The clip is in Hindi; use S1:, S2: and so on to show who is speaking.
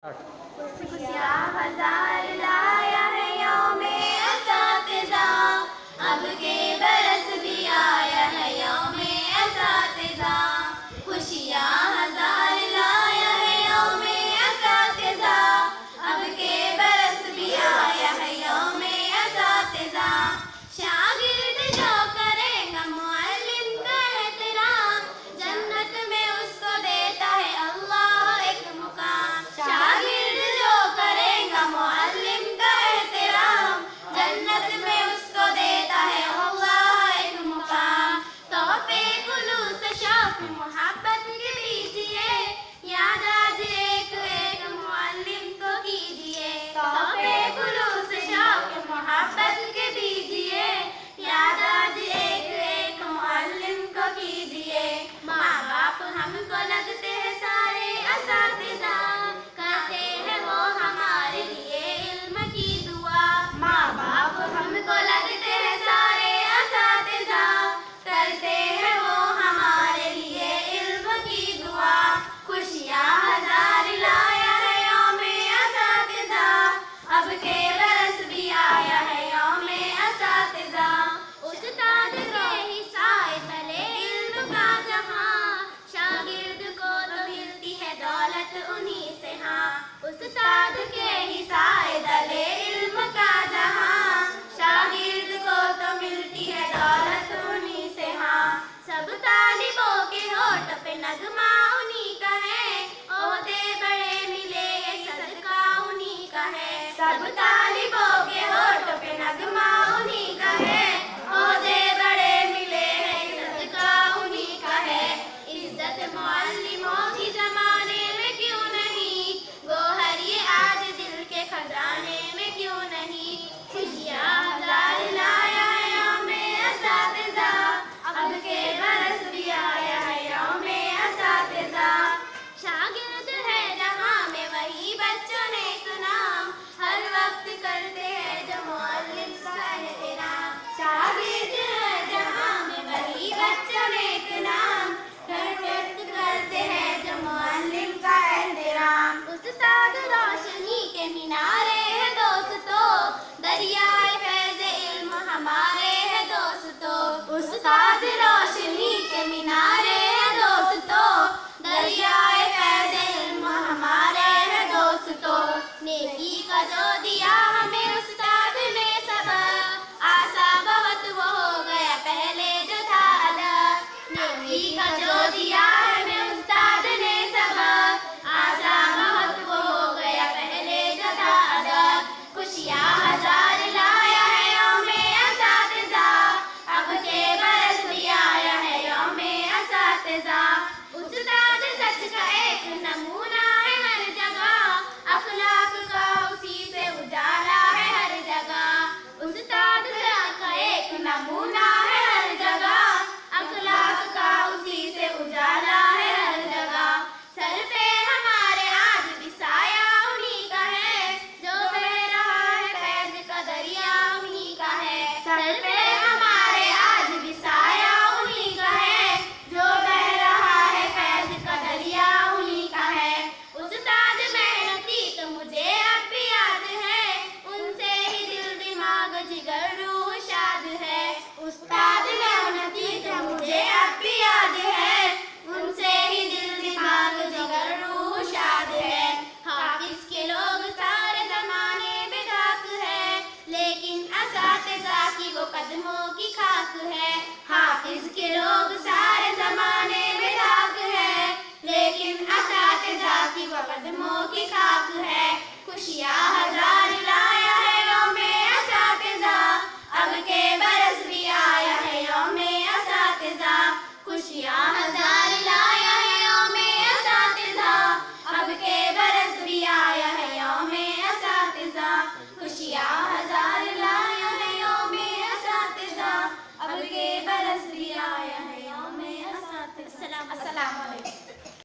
S1: खुशियाँ हजार लाया है यौमे असातिज़ा, अब के बरस भी आया है यौमे असातिज़ा। खुशियाँ हजार लाया है यौमे असातिज़ा, अब के बरस भी आया है यौमे असातिज़ा। शागिर्द जो करेगा मुअल्लिम का एहतराम, जन्नत में उसको देता है अल्लाह एक मुकाम। शागिर्द जो करेगा मुअल्लिम का एहतराम, जन्नत में उसको देता है अल्लाह एक मुकाम। तोहफे खुलूस शौक़ मोहब्बत के दीजिए, याद आज एक एक मुअल्लिम को कीजिए। तोहफे खुलूस शौक़ मोहब्बत के दीजिए, याद आज एक एक मुअल्लिम को कीजिए। माँ बाप हमको लगते हैं सारे असातिज़ा, करते हैं वो हमारे लिए इल्म की दुआ। माँ बाप हमको लगते हैं सारे असातिज़ा, करते हैं वो हमारे लिए इल्म की दुआ। खुशियाँ हजार लाया है यौमे असातिज़ा, अब के बरस भी आया है यौमे असातिज़ा। उस्ताद के ही साए तले इल्म का जहां, शागिर्द को तो मिलती है दौलत उन्हीं से। हाँ, उस्ताद के ही साए तले इल्म का जहां, शागिर्द को तो मिलती है दौलत उन्हीं से। हाँ, सब तालिबों के होठ पे नगमा उन्हीं का है, ओहदे बड़े मिले ये सदका उन्हीं का है। सब तालिबों के होठ पे नगमा उन्हीं का है, ओहदे बड़े मिले हैं सदका उन्हीं का है। इज्जत मुअल्लिमों की ज़माने में क्यों नहीं, गोहर ये आज दिल के खजाने में क्यों नहीं। खुशियाँ हजार लाया है यौमे असातिज़ा, अब के बरस भी आया है यौमे असातिज़ा। शागिर्द है जहाँ में वही बच्चों ने नाम, हर वक्त करते हैं जो मुअल्लिम का एहतराम। शागिर्द है जहाँ में वही बच्चों ने नाम, हर वक्त करते हैं जो मुअल्लिम का एहतराम। उस्ताद रोशनी के मीनारे हैं दोस्तों, दरियाए फैज़ इल्म हमारे हैं दोस्तों। उस्ताद रोशनी के मीनारे हैं दोस्तों, दरियाए फैज़ इल्म हमारे हैं दोस्तों। नेकी का जो दिया हमें उस्ताद ने सबक, आसा बहुत वो हो गया पहले जो था अदब। नेकी का जो दिया हमें उस्ताद ने सबक, आसा बहुत वो हो गया पहले जो था अदब। खुशियाँ हजार लाया है यौमे असातिज़ा, अब के बरस भी आया है यौमे असातिज़ा। उस्ताद सच का एक नमूना है हर जगह, अखलाक का उसी से उजाला है हर जगह। उस्ताद सच का एक नमूना है हर जगह, अखलाक का उसी से उजाला है हर जगह। सर पे हमारे आज भी साया उन्हीं का है, जो बह रहा है फैज़ का दरिया उन्हीं का है। सर पे हमारे आज भी साया उन्हीं का है, जो बह रहा है फैज़ का दरिया उन्हीं का है। उस्ताद मेहनती तो मुझे अब भी याद है, उनसे ही दिल दिमाग जिगर रूह शाद है। उस्ताद मेहनती तो मुझे अब भी याद है, उनसे ही दिल दिमाग जिगर रूह शाद है। हाफिज के लोग सारे ज़माने में खाक है, लेकिन असातिज़ा की वो कदमों की खाक है। हाफिज के लोग सारे ज़माने में खाक है, लेकिन असातिज़ा की वो कदमों की खाक है। खुशियाँ